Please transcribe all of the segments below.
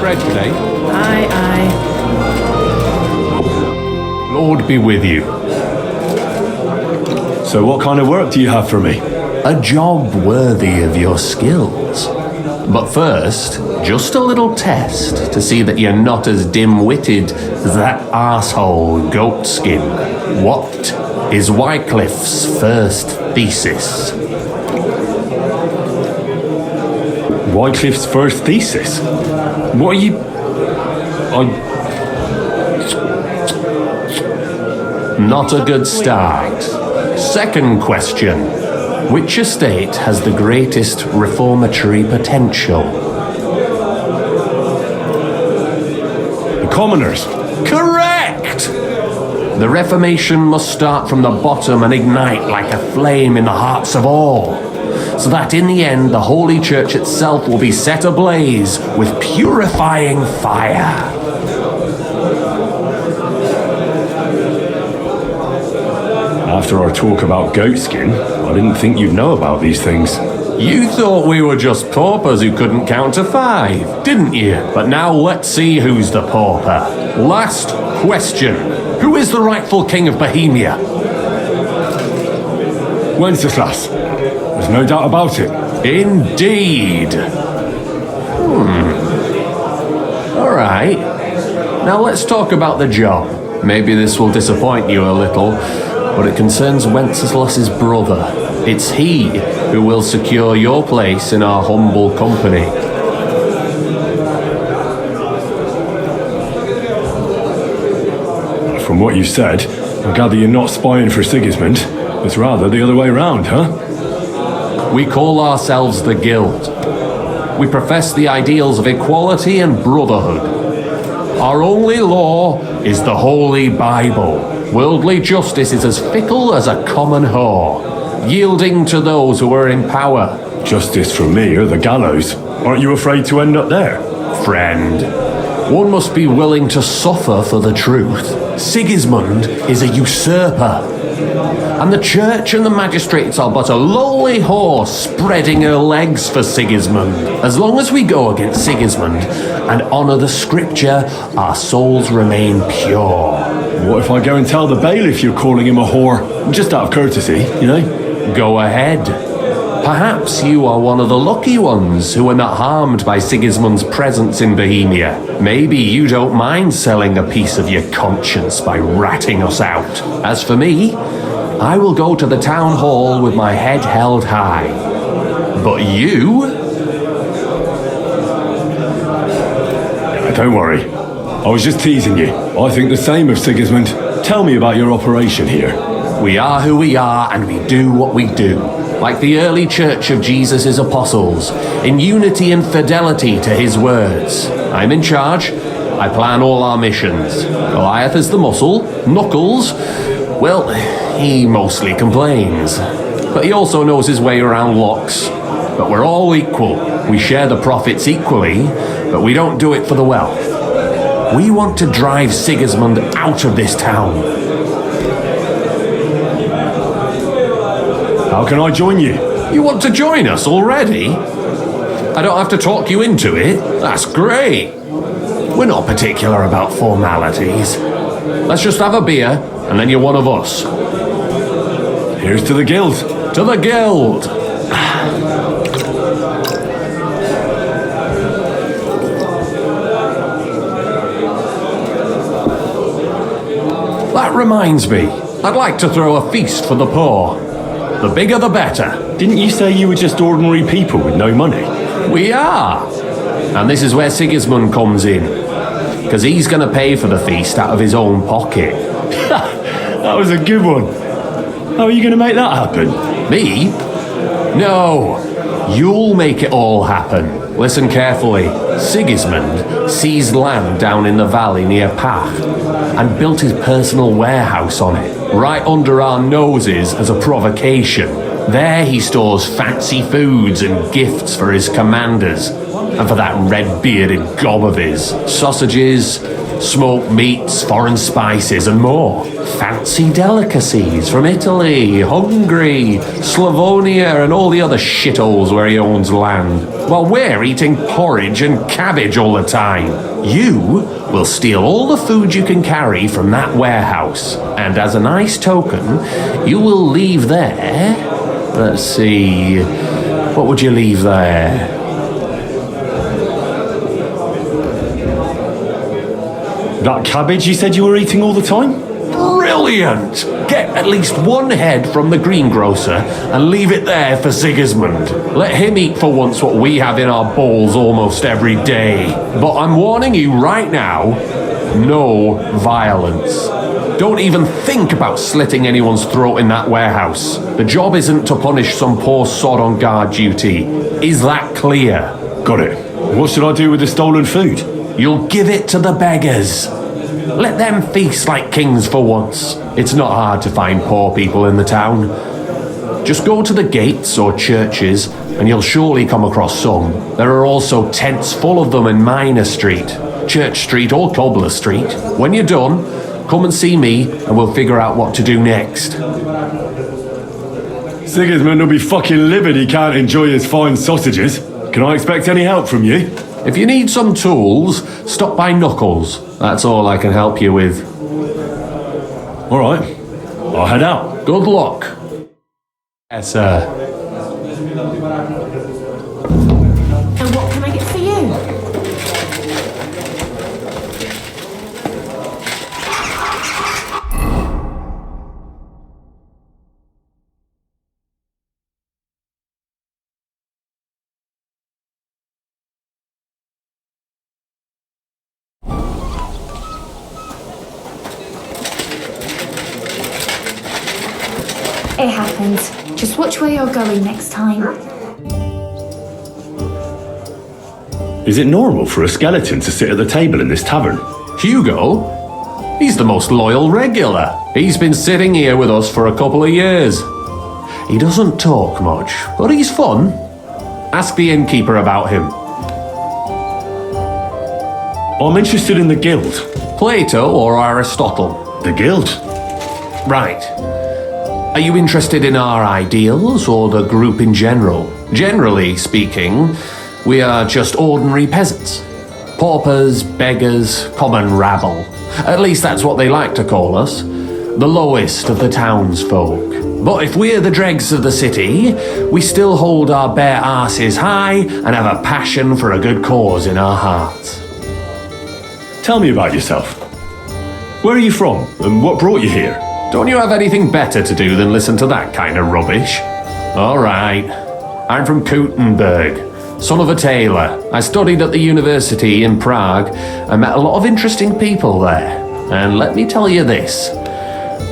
bread today? Aye, aye. Lord be with you. So what kind of work do you have for me? A job worthy of your skills. But first, just a little test to see that you're not as dim-witted as that arsehole Goatskin. What is Wycliffe's first thesis? Wycliffe's first thesis? What are you... Not a good start. Second question. Which estate has the greatest reformatory potential? The commoners. Correct! The Reformation must start from the bottom and ignite like a flame in the hearts of all, so that in the end the Holy Church itself will be set ablaze with purifying fire. After our talk about goatskin, I didn't think you'd know about these things. You thought we were just paupers who couldn't count to 5, didn't you? But now let's see who's the pauper. Last question. Who is the rightful king of Bohemia? Wenceslas. There's no doubt about it. Indeed. Alright. Now let's talk about the job. Maybe this will disappoint you a little, but it concerns Wenceslas's brother. It's he who will secure your place in our humble company. From what you said, I gather you're not spying for Sigismund. It's rather the other way round, huh? We call ourselves the Guild. We profess the ideals of equality and brotherhood. Our only law is the Holy Bible. Worldly justice is as fickle as a common whore, yielding to those who are in power. Justice for me or the gallows. Aren't you afraid to end up there? Friend, one must be willing to suffer for the truth. Sigismund is a usurper, and the church and the magistrates are but a lowly horse spreading her legs for Sigismund. As long as we go against Sigismund and honour the scripture, our souls remain pure. What if I go and tell the bailiff you're calling him a whore? Just out of courtesy, you know? Go ahead. Perhaps you are one of the lucky ones who are not harmed by Sigismund's presence in Bohemia. Maybe you don't mind selling a piece of your conscience by ratting us out. As for me, I will go to the town hall with my head held high. But you? Don't worry. I was just teasing you. I think the same of Sigismund. Tell me about your operation here. We are who we are and we do what we do. Like the early church of Jesus' apostles, in unity and fidelity to his words. I'm in charge. I plan all our missions. Goliath is the muscle. Knuckles, well, he mostly complains. But he also knows his way around locks. But we're all equal. We share the profits equally, but we don't do it for the wealth. We want to drive Sigismund out of this town. How can I join you? You want to join us already? I don't have to talk you into it. That's great. We're not particular about formalities. Let's just have a beer, and then you're one of us. Here's to the Guild. To the Guild! That reminds me, I'd like to throw a feast for the poor. The bigger the better. Didn't you say you were just ordinary people with no money? We are. And this is where Sigismund comes in. Because he's going to pay for the feast out of his own pocket. That was a good one. How are you going to make that happen? Me? No. You'll make it all happen. Listen carefully. Sigismund seized land down in the valley near Pach and built his personal warehouse on it, right under our noses as a provocation. There he stores fancy foods and gifts for his commanders, and for that red-bearded gob of his. Sausages, Smoked meats, foreign spices, and more. Fancy delicacies from Italy, Hungary, Slavonia, and all the other shitholes where he owns land. While we're eating porridge and cabbage all the time. You will steal all the food you can carry from that warehouse. And as a nice token, you will leave there... Let's see... What would you leave there? That cabbage you said you were eating all the time? Brilliant! Get at least one head from the greengrocer and leave it there for Sigismund. Let him eat for once what we have in our bowls almost every day. But I'm warning you right now, no violence. Don't even think about slitting anyone's throat in that warehouse. The job isn't to punish some poor sod on guard duty. Is that clear? Got it. What should I do with the stolen food? You'll give it to the beggars. Let them feast like kings for once. It's not hard to find poor people in the town. Just go to the gates or churches and you'll surely come across some. There are also tents full of them in Minor Street, Church Street or Cobbler Street. When you're done, come and see me and we'll figure out what to do next. Sigismund will be fucking livid he can't enjoy his fine sausages. Can I expect any help from you? If you need some tools, stop by Knuckles. That's all I can help you with. All right. I'll head out. Good luck. Yes, sir. And what can I get for you? It happens. Just watch where you're going next time. Is it normal for a skeleton to sit at the table in this tavern? Hugo? He's the most loyal regular. He's been sitting here with us for a couple of years. He doesn't talk much, but he's fun. Ask the innkeeper about him. I'm interested in the guild. Plato or Aristotle? The guild? Right. Are you interested in our ideals or the group in general? Generally speaking, we are just ordinary peasants. Paupers, beggars, common rabble. At least that's what they like to call us. The lowest of the townsfolk. But if we're the dregs of the city, we still hold our bare arses high and have a passion for a good cause in our hearts. Tell me about yourself. Where are you from and what brought you here? Don't you have anything better to do than listen to that kind of rubbish? All right. I'm from Kuttenberg, son of a tailor. I studied at the university in Prague and met a lot of interesting people there. And let me tell you this.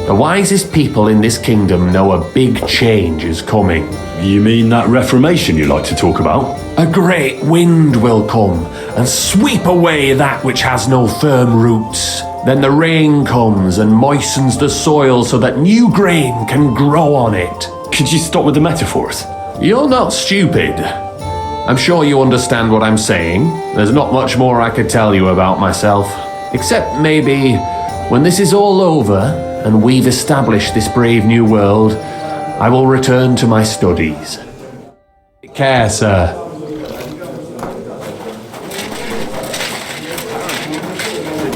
The wisest people in this kingdom know a big change is coming. You mean that reformation you like to talk about? A great wind will come and sweep away that which has no firm roots. Then the rain comes and moistens the soil so that new grain can grow on it. Could you stop with the metaphors? You're not stupid. I'm sure you understand what I'm saying. There's not much more I could tell you about myself. Except maybe when this is all over and we've established this brave new world, I will return to my studies. Take care, sir.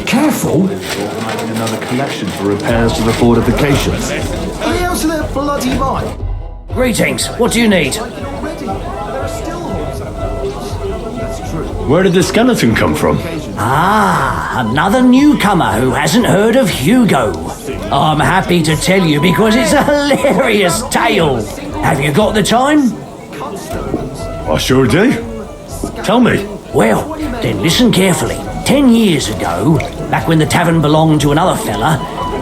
Careful! Organising another collection for repairs to the fortifications. Are they out of their bloody mind? Greetings, what do you need? Already, there are still holes out. That's true. Where did the skeleton come from? Ah, another newcomer who hasn't heard of Hugo. I'm happy to tell you because it's a hilarious tale. Have you got the time? I sure do. Tell me. Well, then listen carefully. 10 years ago, back when the tavern belonged to another fella,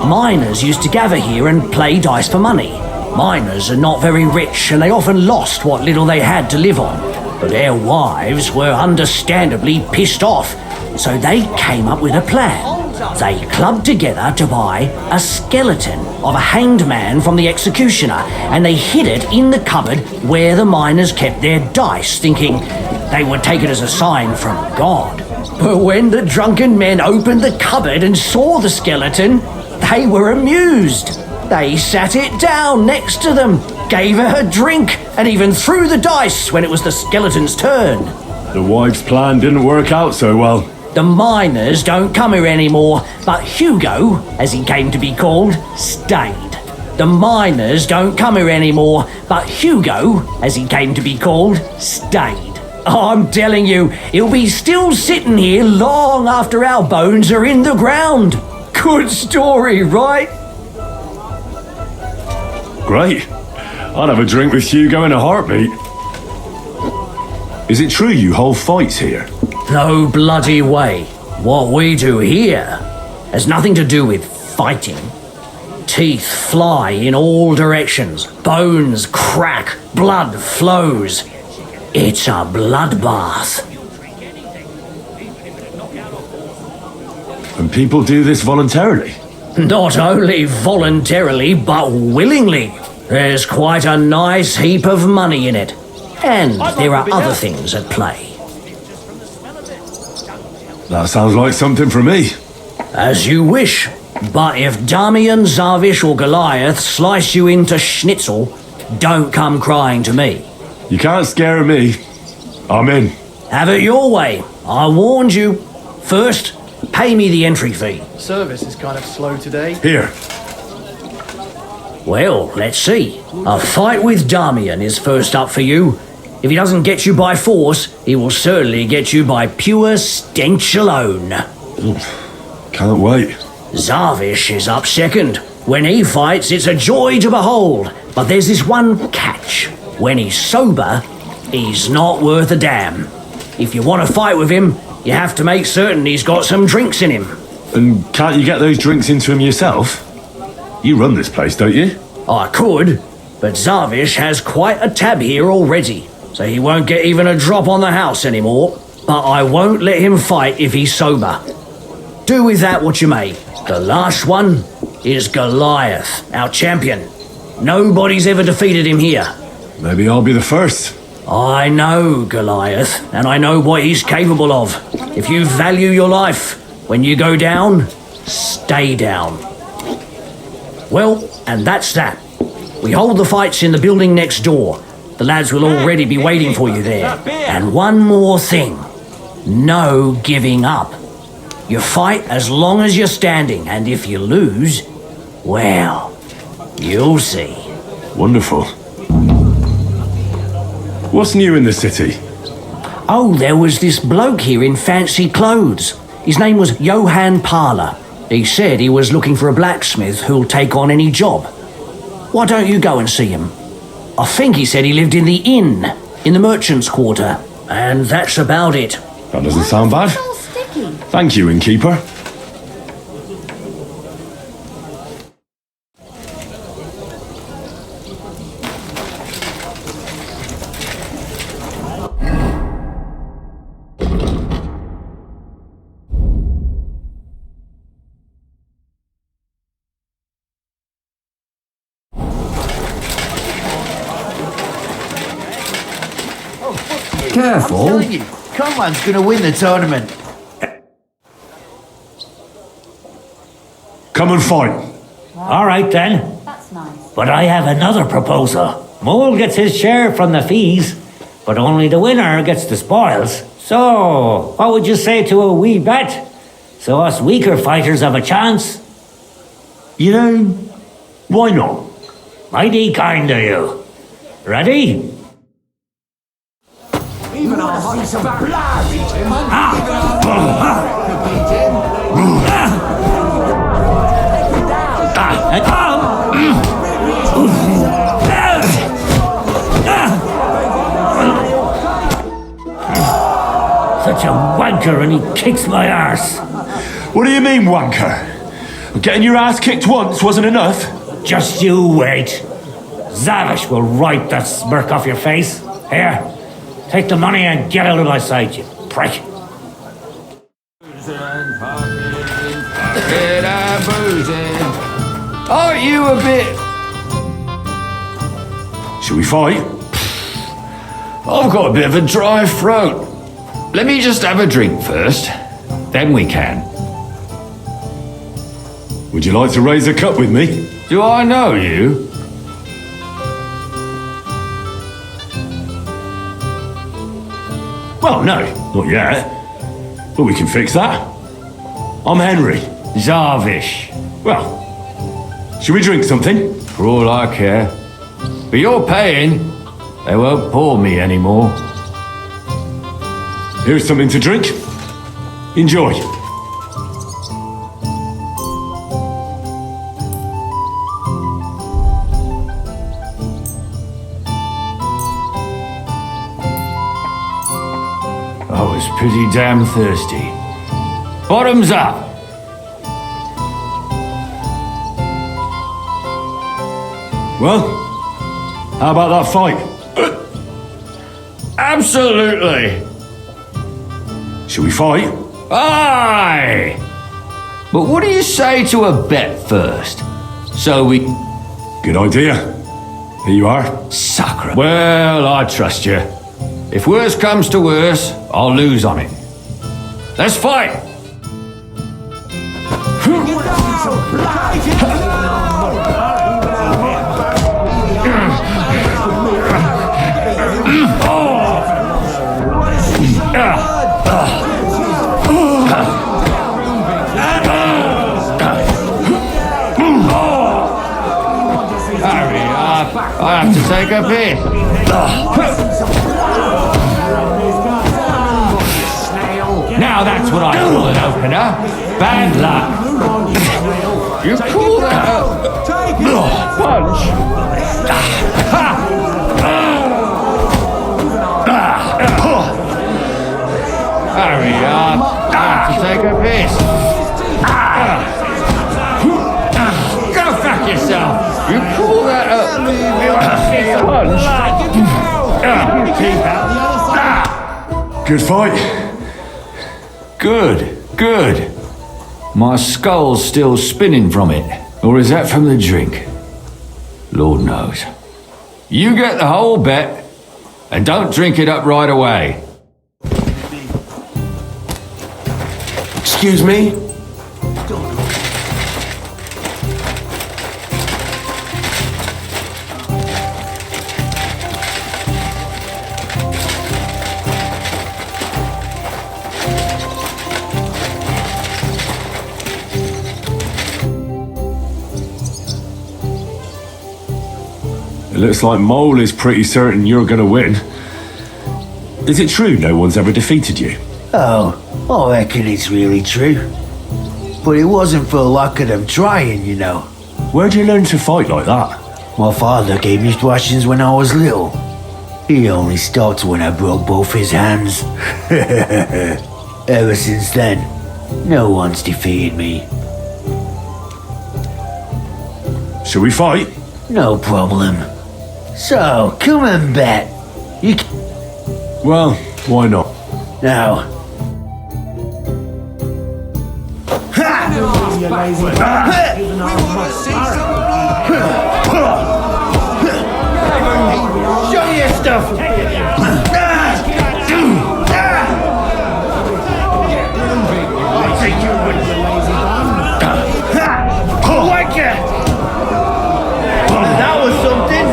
miners used to gather here and play dice for money. Miners are not very rich and they often lost what little they had to live on. But their wives were understandably pissed off, so they came up with a plan. They clubbed together to buy a skeleton of a hanged man from the executioner, and they hid it in the cupboard where the miners kept their dice, thinking they would take it as a sign from God. But when the drunken men opened the cupboard and saw the skeleton, they were amused. They sat it down next to them, gave her a drink, and even threw the dice when it was the skeleton's turn. The wife's plan didn't work out so well. The miners don't come here anymore, but Hugo, as he came to be called, stayed. The miners don't come here anymore, but Hugo, as he came to be called, stayed. I'm telling you, he'll be still sitting here long after our bones are in the ground. Good story, right? Great. I'd have a drink with Hugo in a heartbeat. Is it true you hold fights here? No bloody way. What we do here has nothing to do with fighting. Teeth fly in all directions, bones crack, blood flows. It's a bloodbath. And people do this voluntarily? Not only voluntarily, but willingly. There's quite a nice heap of money in it. And there are other things at play. That sounds like something for me. As you wish. But if Damian, Zavish or Goliath slice you into schnitzel, don't come crying to me. You can't scare me. I'm in. Have it your way. I warned you. First, pay me the entry fee. Service is kind of slow today. Here. Well, let's see. A fight with Damian is first up for you. If he doesn't get you by force, he will certainly get you by pure stench alone. Can't wait. Zavish is up second. When he fights, it's a joy to behold. But there's this one catch. When he's sober, he's not worth a damn. If you want to fight with him, you have to make certain he's got some drinks in him. And can't you get those drinks into him yourself? You run this place, don't you? I could, but Zavish has quite a tab here already, so he won't get even a drop on the house anymore. But I won't let him fight if he's sober. Do with that what you may. The last one is Goliath, our champion. Nobody's ever defeated him here. Maybe I'll be the first. I know Goliath, and I know what he's capable of. If you value your life, when you go down, stay down. Well, and that's that. We hold the fights in the building next door. The lads will already be waiting for you there. And one more thing. No giving up. You fight as long as you're standing, and if you lose, well, you'll see. Wonderful. What's new in the city? Oh, there was this bloke here in fancy clothes. His name was Johann Parler. He said he was looking for a blacksmith who'll take on any job. Why don't you go and see him? I think he said he lived in the inn, in the merchant's quarter. And that's about it. That doesn't sound bad. It's all sticky. Thank you, innkeeper. Careful. Telling you, Conlan's gonna win the tournament. Come and fight. All right then, That's nice. but I have another proposal. Mole gets his share from the fees, but only the winner gets the spoils. So, what would you say to a wee bet? So us weaker fighters have a chance? You know, why not? Mighty kind of you. Ready? Even our hot back beat him. Such a wanker and he kicks my arse. What do you mean, wanker? Getting your ass kicked once wasn't enough? Just you wait. Zavish will wipe that smirk off your face. Here, take the money and get out of my sight, you prick. Aren't you a bit... Should we fight? I've got a bit of a dry throat. Let me just have a drink first. Then we can. Would you like to raise a cup with me? Do I know you? Well, no, not yet. But we can fix that. I'm Henry. Zarvish. Well, should we drink something? For all I care. But you're paying. They won't pour me anymore. Here's something to drink. Enjoy. I was pretty damn thirsty. Bottoms up! Well, how about that fight? Absolutely! Shall we fight? Aye! But what do you say to a bet first? So we... Good idea. Here you are. Sacre. Well, I trust you. If worse comes to worse, I'll lose on it. Let's fight! Hurry up! I have to take a piss. Now that's what I call an opener. Bad luck. You call that a punch? Hurry up. I have to take a piss. Go fuck yourself. You call that a punch? Good fight. Good, good. My skull's still spinning from it. Or is that from the drink? Lord knows. You get the whole bet, and don't drink it up right away. Excuse me? It looks like Mole is pretty certain you're gonna win. Is it true no one's ever defeated you? Oh, I reckon it's really true. But it wasn't for lack of them trying, you know. Where'd you learn to fight like that? My father gave me thrashings when I was little. He only stopped when I broke both his hands. Ever since then, no one's defeated me. Shall we fight? No problem. So, come and bet. You can... Well, why not? Now. Show me your stuff. I'll take you with you, lazy bum. Like it. That was something.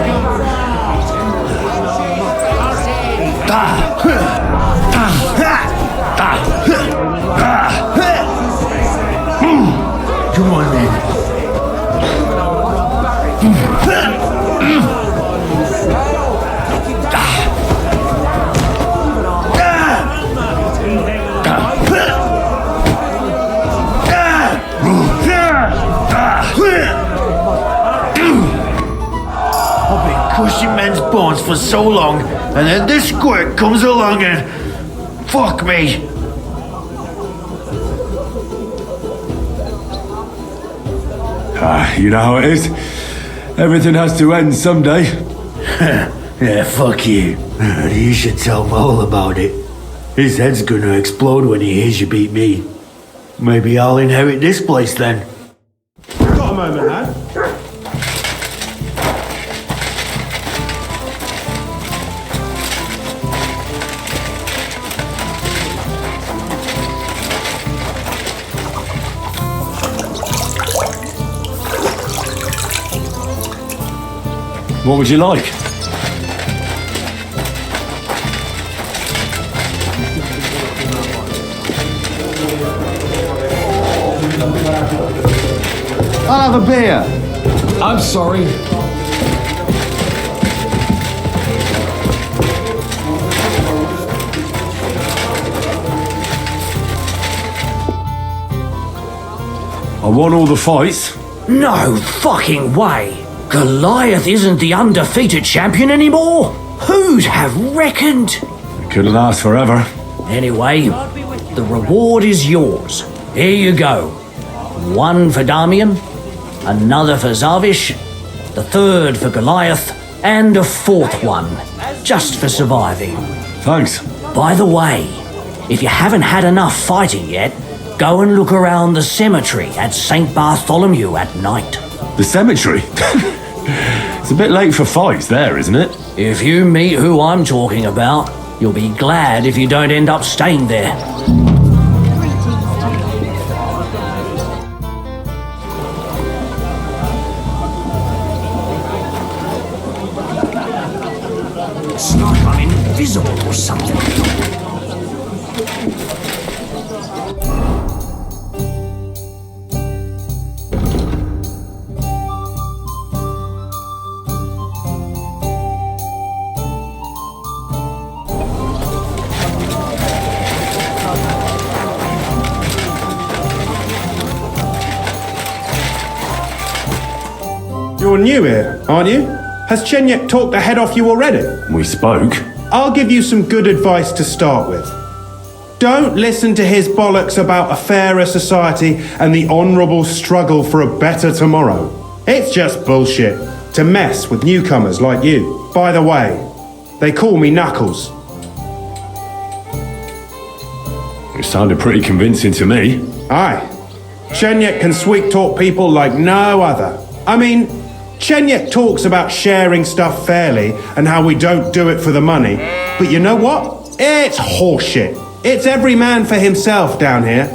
Come on, then. I've been crushing men's bones for so long, and then this squirt comes along and... fuck me. You know how it is. Everything has to end someday. Yeah, fuck you. You should tell Mole about it. His head's gonna explode when he hears you beat me. Maybe I'll inherit this place then. Got a moment, lad? What would you like? I'll have a beer. I'm sorry. I won all the fights. No fucking way! Goliath isn't the undefeated champion anymore? Who'd have reckoned? It couldn't last forever. Anyway, the reward is yours. Here you go. One for Damian, another for Zavish, the third for Goliath, and a fourth one, just for surviving. Thanks. By the way, if you haven't had enough fighting yet, go and look around the cemetery at St. Bartholomew at night. The cemetery? It's a bit late for fights there, isn't it? If you meet who I'm talking about, you'll be glad if you don't end up staying there. It's like I'm invisible or something. You're new here, aren't you? Has Chenyek talked the head off you already? We spoke. I'll give you some good advice to start with. Don't listen to his bollocks about a fairer society and the honourable struggle for a better tomorrow. It's just bullshit to mess with newcomers like you. By the way, they call me Knuckles. It sounded pretty convincing to me. Aye. Chenyek can sweet-talk people like no other. I mean, Chenyek talks about sharing stuff fairly and how we don't do it for the money. But you know what? It's horseshit. It's every man for himself down here,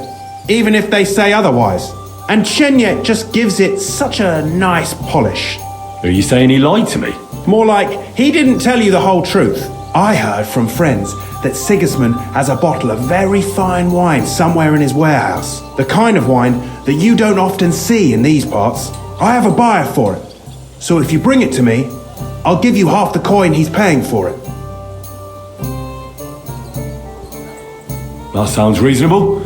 even if they say otherwise. And Chenyek just gives it such a nice polish. Are you saying he lied to me? More like, he didn't tell you the whole truth. I heard from friends that Sigismund has a bottle of very fine wine somewhere in his warehouse. The kind of wine that you don't often see in these parts. I have a buyer for it. So if you bring it to me, I'll give you half the coin he's paying for it. That sounds reasonable.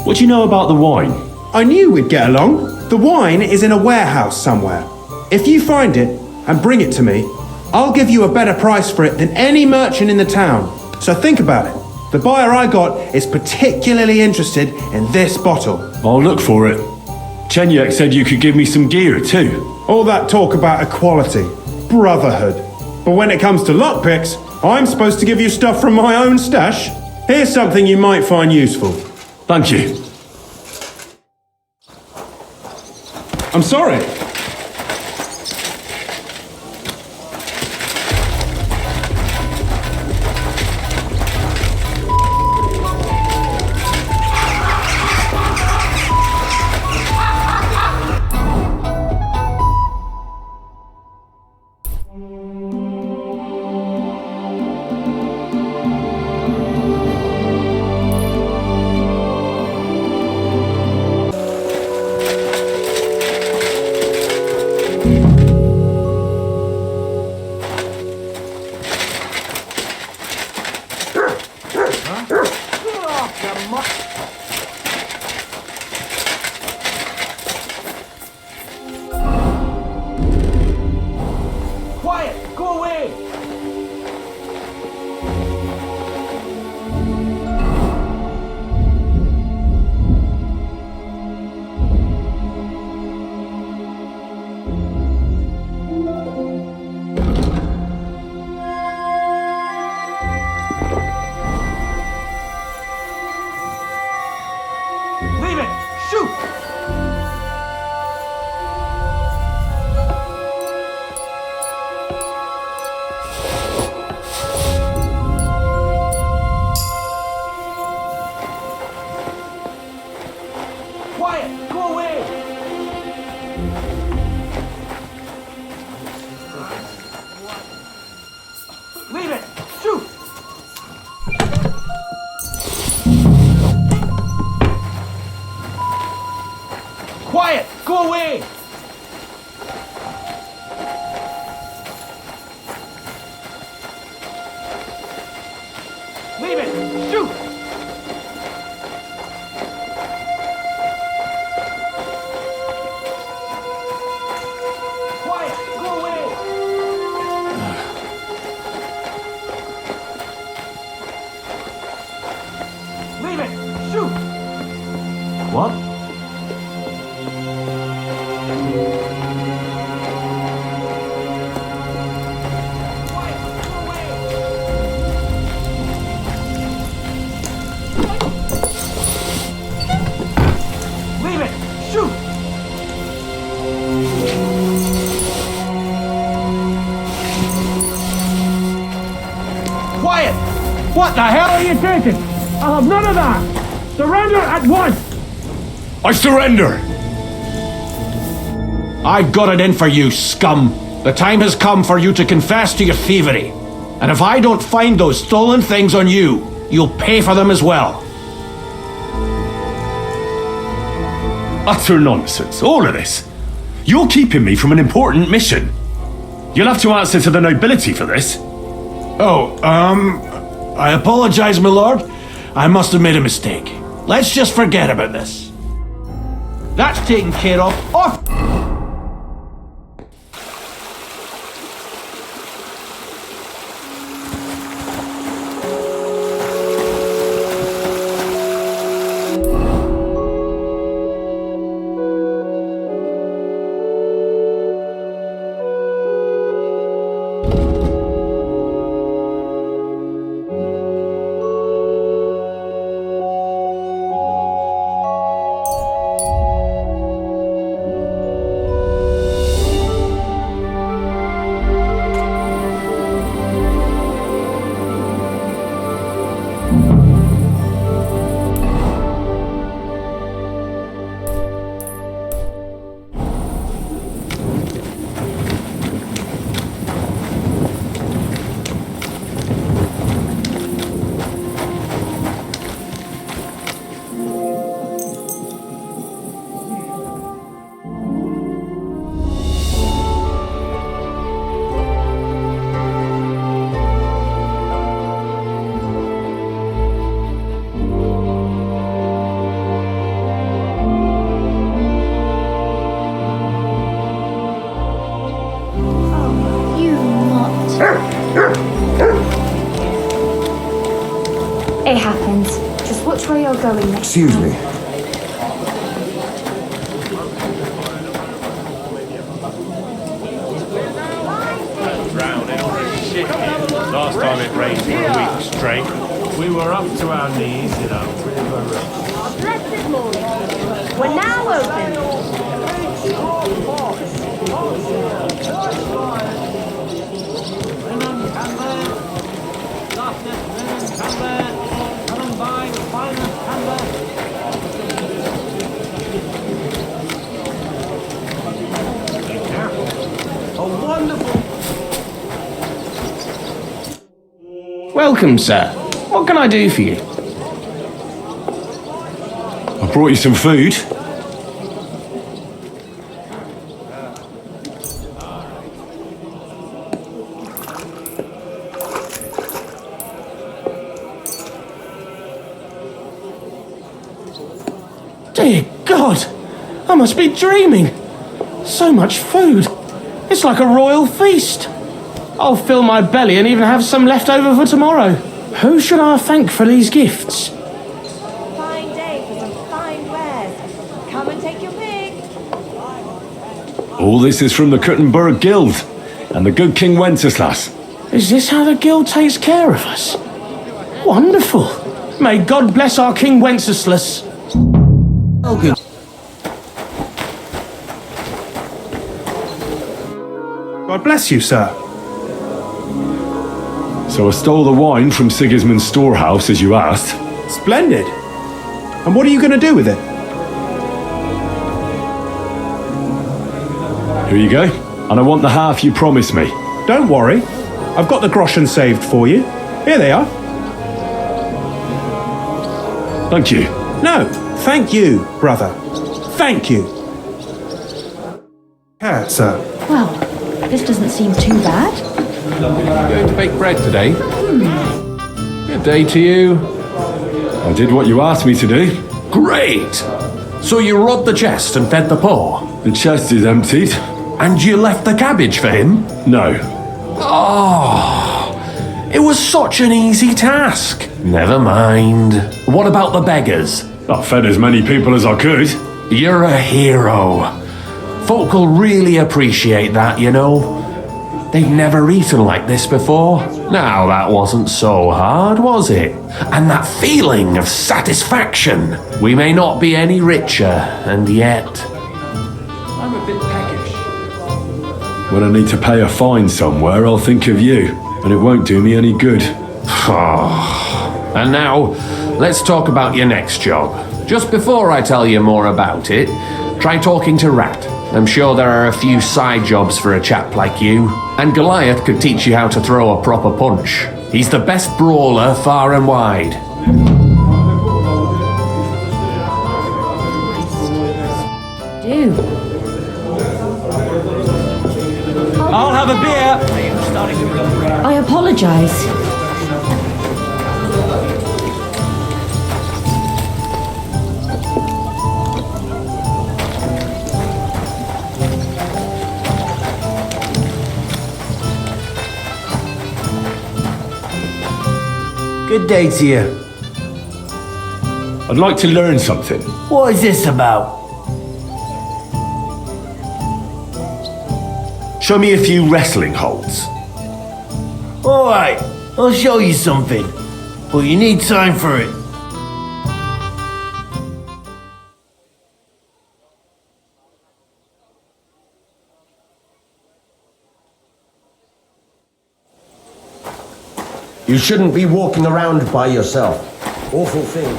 What do you know about the wine? I knew we'd get along. The wine is in a warehouse somewhere. If you find it and bring it to me, I'll give you a better price for it than any merchant in the town. So think about it. The buyer I got is particularly interested in this bottle. I'll look for it. Chenyek said you could give me some gear too. All that talk about equality, brotherhood. But when it comes to lockpicks, I'm supposed to give you stuff from my own stash. Here's something you might find useful. Thank you. I'm sorry. Go away! Leave it! Shoot! Quiet! Go away! Leave it! Shoot! What? Leave it! Shoot! Quiet! What the hell are you taking? I'll have none of that! Surrender at once! I surrender! I got it in for you, scum! The time has come for you to confess to your thievery. And if I don't find those stolen things on you, you'll pay for them as well. Utter nonsense, all of this. You're keeping me from an important mission. You'll have to answer to the nobility for this. I apologize, my lord. I must have made a mistake. Let's just forget about this. That's taken care of. Off! It happens. Just watch where you're going next Excuse time. me. Last time it rained for a week straight, we were up to our knees in a river. Blessed morning. We're now open. Welcome, sir. What can I do for you? I brought you some food. Dear God, I must be dreaming. So much food. It's like a royal feast. I'll fill my belly and even have some left over for tomorrow. Who should I thank for these gifts? Fine day for some fine wares. Come and take your pick. All this is from the Kuttenberg Guild and the good King Wenceslas. Is this how the guild takes care of us? Wonderful. May God bless our King Wenceslas. Oh, good. God bless you, sir. So I stole the wine from Sigismund's storehouse, as you asked. Splendid. And what are you going to do with it? Here you go. And I want the half you promised me. Don't worry. I've got the groschen saved for you. Here they are. Thank you. No, thank you, brother. Thank you. Yeah, sir. Well, this doesn't seem too bad. Going to bake bread today? Good day to you. I did what you asked me to do. Great! So you robbed the chest and fed the poor? The chest is emptied. And you left the cabbage for him? No. Oh, it was such an easy task. Never mind. What about the beggars? I fed as many people as I could. You're a hero. Folk will really appreciate that, you know. They've never eaten like this before. Now, that wasn't so hard, was it? And that feeling of satisfaction. We may not be any richer, and yet... I'm a bit peckish. When I need to pay a fine somewhere, I'll think of you, and it won't do me any good. And now, let's talk about your next job. Just before I tell you more about it, try talking to Rat. I'm sure there are a few side jobs for a chap like you. And Goliath could teach you how to throw a proper punch. He's the best brawler far and wide. Do. I'll have a beer. I apologise. Good day to you. I'd like to learn something. What is this about? Show me a few wrestling holds. Alright, I'll show you something. But you need time for it. You shouldn't be walking around by yourself. Awful thing.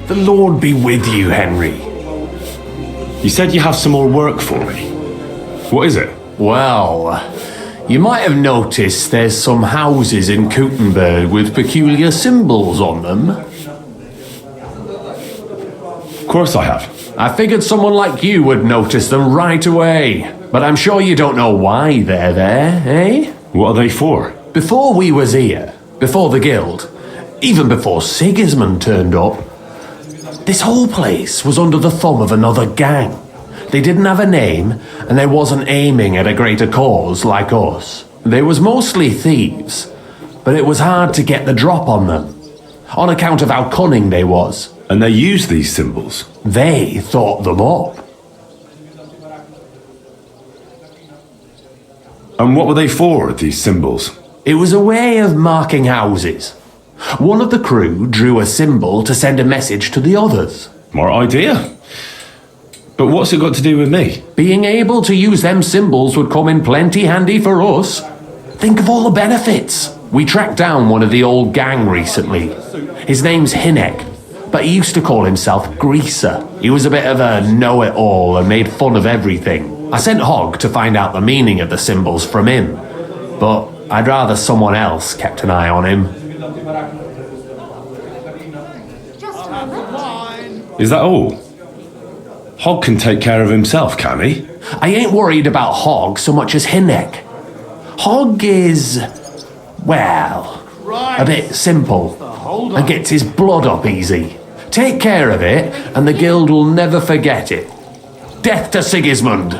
The Lord be with you, Henry. You said you have some more work for me. What is it? Well, you might have noticed there's some houses in Kuttenberg with peculiar symbols on them. Of course I have. I figured someone like you would notice them right away. But I'm sure you don't know why they're there, eh? What are they for? Before we was here, before the guild, even before Sigismund turned up, this whole place was under the thumb of another gang. They didn't have a name, and they wasn't aiming at a greater cause like us. They was mostly thieves, but it was hard to get the drop on them, on account of how cunning they was. And they use these symbols? They thought them up. And what were they for, these symbols? It was a way of marking houses. One of the crew drew a symbol to send a message to the others. More idea. But what's it got to do with me? Being able to use them symbols would come in plenty handy for us. Think of all the benefits. We tracked down one of the old gang recently. His name's Hinek, but he used to call himself Greaser. He was a bit of a know-it-all and made fun of everything. I sent Hogg to find out the meaning of the symbols from him, but I'd rather someone else kept an eye on him. Is that all? Hogg can take care of himself, can he? I ain't worried about Hogg so much as Hinek. Hogg is, well, a bit simple and gets his blood up easy. Take care of it and the guild will never forget it. Death to Sigismund!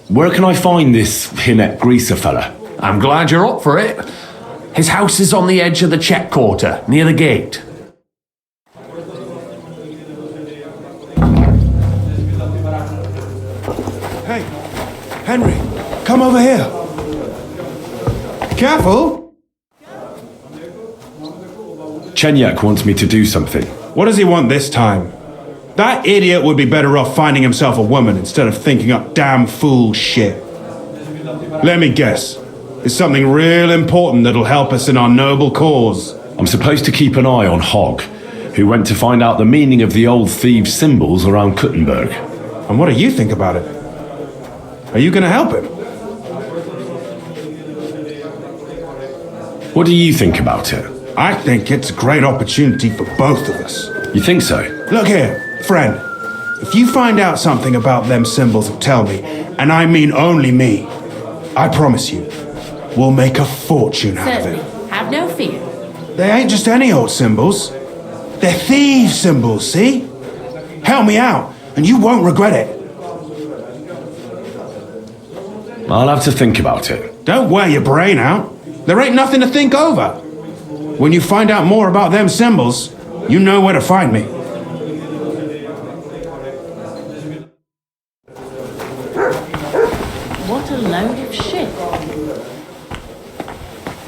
Where can I find this Hinek Greaser fella? I'm glad you're up for it. His house is on the edge of the check quarter, near the gate. Hey, Henry, come over here. Careful! Chenyak wants me to do something. What does he want this time? That idiot would be better off finding himself a woman instead of thinking up damn fool shit. Let me guess. It's something real important that'll help us in our noble cause. I'm supposed to keep an eye on Hogg, who went to find out the meaning of the old thieves' symbols around Kuttenberg. And what do you think about it? Are you gonna help him? What do you think about it? I think it's a great opportunity for both of us. You think so? Look here, friend. If you find out something about them symbols, tell me. And I mean only me. I promise you, we'll make a fortune out of Certainly. it. Have no fear. They ain't just any old symbols. They're thieves' symbols, see? Help me out, and you won't regret it. I'll have to think about it. Don't wear your brain out. There ain't nothing to think over. When you find out more about them symbols, you know where to find me. What a load of shit.